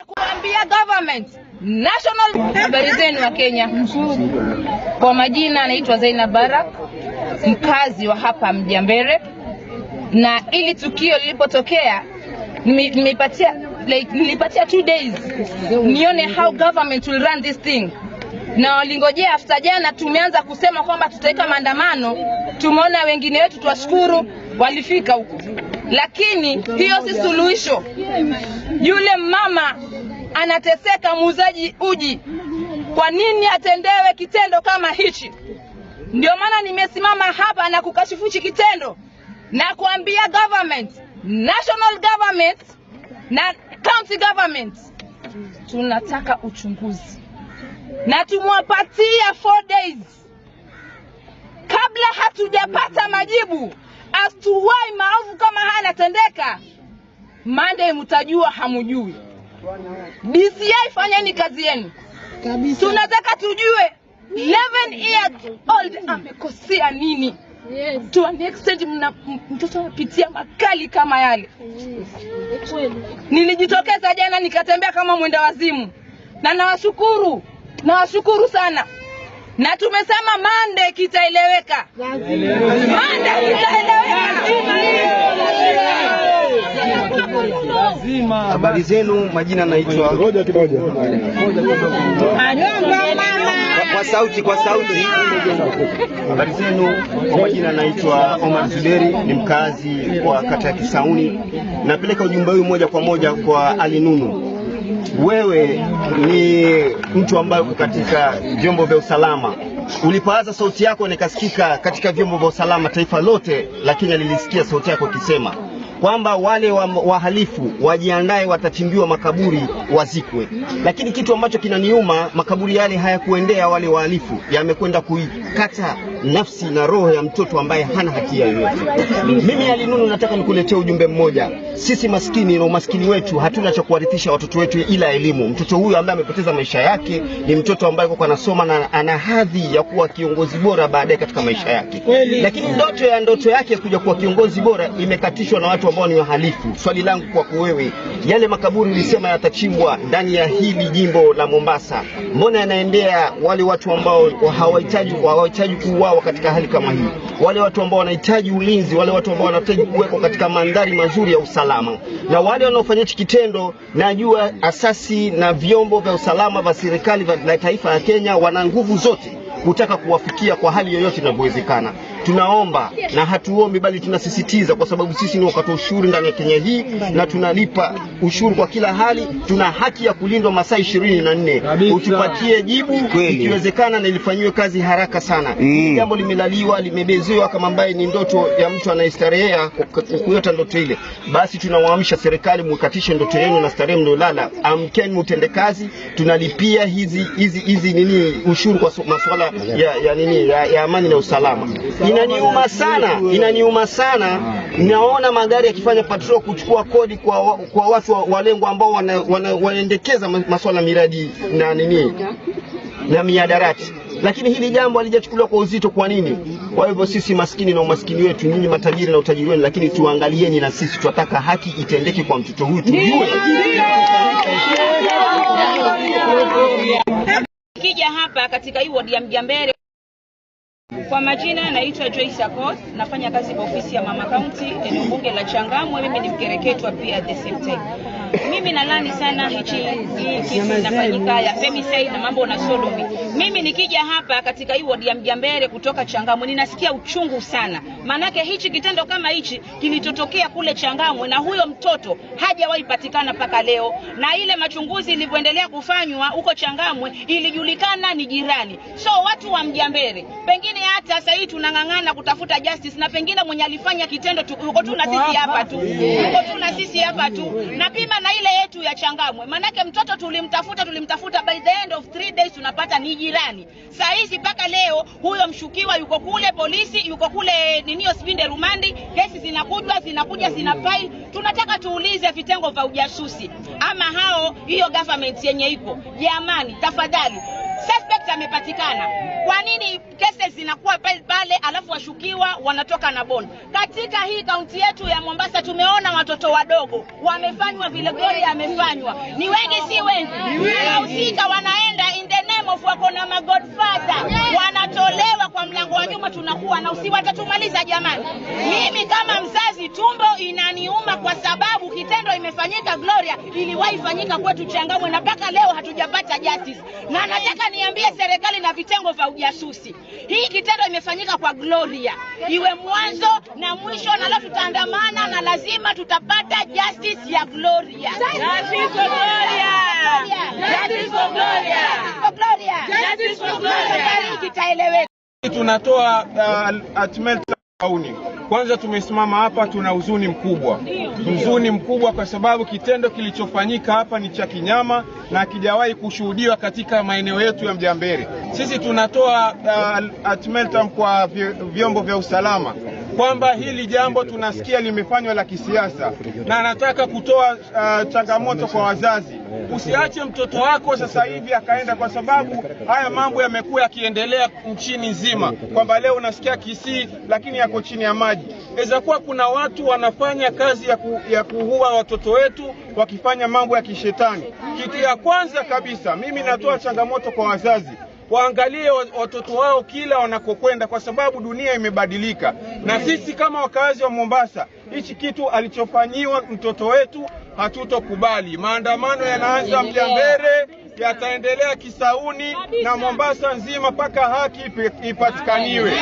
Kuambia government national. Habari zenu wa Kenya. Kwa majina anaitwa Zainab Barak, mkazi wa hapa Mjambere, na ili tukio lilipotokea nilipatia 2 days nione how government will run this thing, na walingojea after jana tumeanza kusema kwamba tutaweka maandamano. Tumeona wengine wetu, tuwashukuru, walifika huko, lakini hiyo si suluhisho. Yule mama anateseka, muuzaji uji, kwa nini atendewe kitendo kama hichi? Ndio maana nimesimama hapa na kukashifu kitendo na kuambia government, national government na county government, tunataka uchunguzi na tumwapatia 4 days kabla hatujapata majibu as to why maovu kama haya yanatendeka. Monday mtajua hamujui. DCI fanyeni kazi yenu. Tunataka tujue 11 years old amekosea nini? To an extent mtoto anapitia makali kama yale. Nilijitokeza jana nikatembea kama mwenda wazimu, na nawashukuru sana. Na tumesema Monday kitaeleweka. Monday kitaeleweka. Habari zenu, majina naitwa kwa sauti. Habari zenu, kwa majina naitwa Omar Zuberi, ni mkazi wa kata ya Kisauni. Napeleka ujumbe huu moja kwa moja kwa Ali Nunu. Wewe ni mtu ambaye uko katika vyombo vya usalama. Ulipoanza sauti yako nikasikika katika vyombo vya usalama taifa lote, lakini alilisikia sauti yako ikisema kwamba wale wahalifu wajiandae, watachimbiwa makaburi wazikwe. Lakini kitu ambacho kinaniuma, makaburi yale hayakuendea wale wahalifu, yamekwenda kuikata nafsi na roho ya mtoto ambaye hana hatia yoyote. Mimi Ali Nunu nataka nikuletee ujumbe mmoja. Sisi maskini na umaskini wetu hatuna cha kuwarithisha watoto wetu ila elimu. Mtoto huyu ambaye amepoteza maisha yake ni mtoto ambaye kwa anasoma na ana hadhi ya kuwa kiongozi bora baadaye katika maisha yake. Lakini ndoto yake kuja kuwa kiongozi bora imekatishwa na watu ambao ni wahalifu. Swali langu kwako wewe, yale makaburi ulisema yatachimbwa ndani ya hili jimbo la Mombasa, mbona yanaendea wale watu ambao hawahitaji kuuawa katika hali kama hii? Wale watu ambao wanahitaji ulinzi, wale watu ambao wanahitaji kuwekwa katika mandhari mazuri ya usalama. Na wale wanaofanya kitendo, najua asasi na vyombo vya usalama vya serikali la taifa ya Kenya wana nguvu zote kutaka kuwafikia kwa hali yoyote inavyowezekana. Tunaomba na hatuombi bali tunasisitiza, kwa sababu sisi ni wakati ushuru ndani ya Kenya hii na tunalipa ushuru kwa kila hali. Tuna haki ya kulindwa masaa 24. Utupatie jibu ikiwezekana na ilifanywe kazi haraka sana. Jambo limelaliwa, limebezewa kama ambaye ni ndoto ya mtu anayestarehea kuyota ndoto ile. Basi tunawaamsha serikali, mkatishe ndoto yenu na starehe mlolala. Amkeni mutende kazi. Tunalipia hizi nini ushuru kwa masuala ya amani na usalama. Inaniuma sana naona magari yakifanya patrol kuchukua kodi kwa watu walengwa ambao wanaendekeza masuala miradi na miadarati. Lakini hili jambo halijachukuliwa kwa uzito. Kwa nini? Kwa hivyo sisi maskini na umaskini wetu, nyinyi matajiri na utajiri wenu, lakini tuangalieni na sisi tunataka haki itendeke kwa mtoto huyu. Kija hapa katika hii wadi ya Mjambere Kwa majina naitwa Joyce Akoth, nafanya kazi kwa ofisi ya Mama County, eneo bunge la Changamwe. Mimi ni mkereketwa pia at the same time. Mimi nalani sana hichi kinafanyika ya femicide na mambo na sodomy. Mimi nikija hapa katika hii ward ya Mjambere kutoka Changamwe ninasikia uchungu sana. Manake hichi kitendo kama hichi kilitotokea kule Changamwe na huyo mtoto hajawahi patikana mpaka leo. Na ile machunguzi ilivyoendelea kufanywa huko Changamwe ilijulikana ni jirani. So watu wa Mjambere, pengine hata sasa hivi tunang'ang'ana kutafuta justice na pengine mwenye alifanya kitendo uko tu na sisi hapa tu. Uko tu na sisi hapa tu. Na pima na ile yetu ya Changamwe. Manake mtoto tulimtafuta by the end of 3 days tunapata ni jirani. Saa hizi mpaka leo huyo mshukiwa yuko kule, polisi yuko kule hospitali rumandi, kesi zinakuja zina file. Tunataka tuulize vitengo vya ujasusi ama hiyo government yenye iko. Jamani, tafadhali, suspect amepatikana. Kwa nini kesi zinakuwa pale alafu washukiwa wanatoka na bond? Katika hii kaunti yetu ya Mombasa tumeona watoto wadogo wamefanywa vile Gloria amefanywa. Ni wengi si wengi? Wahusika wanaenda in the name of wako na magodfather. Wanatolewa kwa mlango wa nyuma, tunakuwa na watatumaliza jamani. Mimi kama mzazi tumbo inaniuma kwa sababu kitendo imefanyika Gloria iliwahi fanyika kwetu Changamwe na mpaka leo hatujapata justice. Na nataka niambie serikali na vitengo vya ujasusi, hii kitendo imefanyika kwa Gloria iwe mwanzo na mwisho, na leo tutaandamana na lazima tutapata justice ya Gloria. Justice for Gloria! Justice for Gloria! Justice for Gloria! Kitaeleweka. Tunatoa ultimatum. Kwanza tumesimama hapa, tuna huzuni mkubwa kwa sababu kitendo kilichofanyika hapa ni cha kinyama na hakijawahi kushuhudiwa katika maeneo yetu ya Mjambere. Sisi tunatoa ultimatum kwa vyombo vya usalama kwamba hili jambo tunasikia limefanywa la kisiasa, na nataka kutoa changamoto kwa wazazi. Usiache mtoto wako sasa hivi akaenda, kwa sababu haya mambo yamekuwa yakiendelea nchini nzima, kwamba leo unasikia Kisii lakini yako chini ya maji. Inaweza kuwa kuna watu wanafanya kazi ya kuua watoto wetu wakifanya mambo ya kishetani. Kitu ya kwanza kabisa mimi natoa changamoto kwa wazazi, waangalie watoto wao kila wanakokwenda, kwa sababu dunia imebadilika. Na sisi kama wakazi wa Mombasa, hichi kitu alichofanyiwa mtoto wetu hatutokubali. Maandamano yanaanza Mjambere, yataendelea Kisauni na Mombasa nzima mpaka haki ipatikaniwe.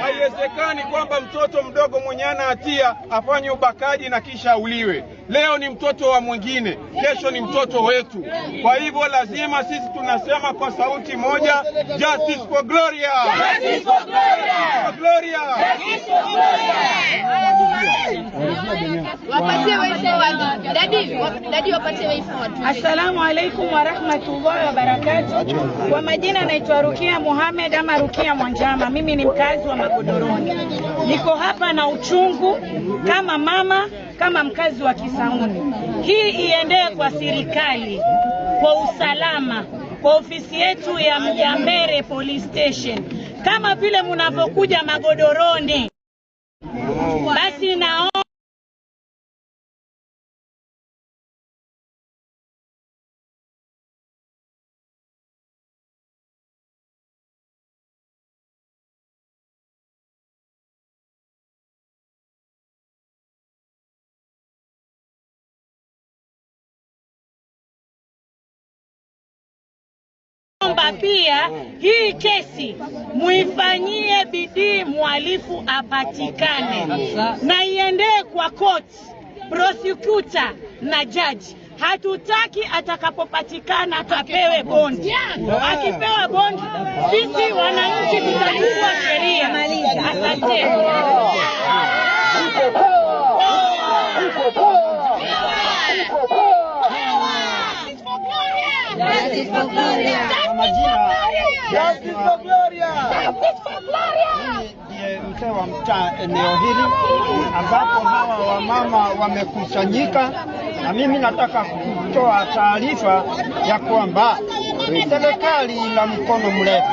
Haiwezekani kwamba mtoto mdogo mwenye hana hatia afanye ubakaji na kisha auliwe. Leo ni mtoto wa mwingine, kesho ni mtoto wetu. Kwa hivyo lazima sisi tunasema kwa sauti moja, justice for Gloria! Justice for Gloria! Gloria! Justice for Gloria! Wapatie waifu dadi wapatie waifu watu. Assalamu alaikum wa rahmatullahi wa barakatuh. Kwa majina naitwa Rukia Mohamed ama Rukia Mwanjama. Mimi ni mkazi wa Magodoroni. Niko hapa na uchungu kama mama, kama mkazi wa Kisauni. Hii iendee kwa serikali, kwa usalama, kwa ofisi yetu ya Mjambere Police Station. Kama vile mnavokuja Magodoroni, basi naomba pia hii kesi muifanyie bidii, mhalifu apatikane na iendee kwa court, prosecutor na judge. Hatutaki atakapopatikana apewe bond. Akipewa bond, sisi wananchi tutachukua sheria. Asante. Justice for Gloria! Justice for Gloria! Justice for Gloria! Ndiye mzee wa mtaa eneo hili ambapo hawa wamama wamekusanyika, na mimi nataka kutoa taarifa ya kwamba serikali ina mkono mrefu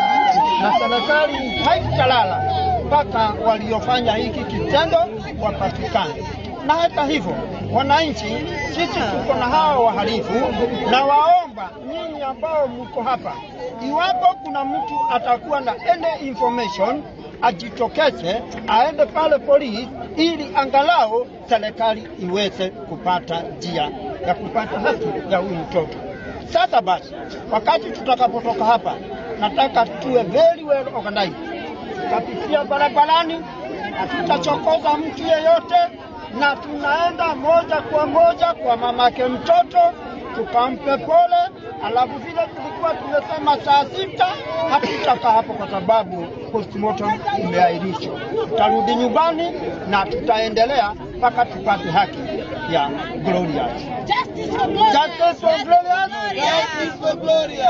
na serikali haitalala mpaka waliofanya hiki kitendo wapatikane. Na hata hivyo, wananchi sisi tuko na hawa wahalifu, na waomba nyinyi ambao mko hapa, iwapo kuna mtu atakuwa na any information ajitokeze, aende pale polisi, ili angalau serikali iweze kupata njia ya kupata haki ya huyu mtoto. Sasa basi, wakati tutakapotoka hapa, nataka tuwe very well organized. Tutapitia barabarani, hatutachokoza mtu yeyote, na tunaenda moja kwa moja kwa mamake mtoto, tukampe pole. Alafu vile tulikuwa tumesema saa 6 hatutakaa hapo kwa sababu postmortem imeahirishwa. Tutarudi nyumbani na tutaendelea mpaka tupate haki ya Glorious. Justice for Glorious. Justice for Glorious. Justice for Glorious.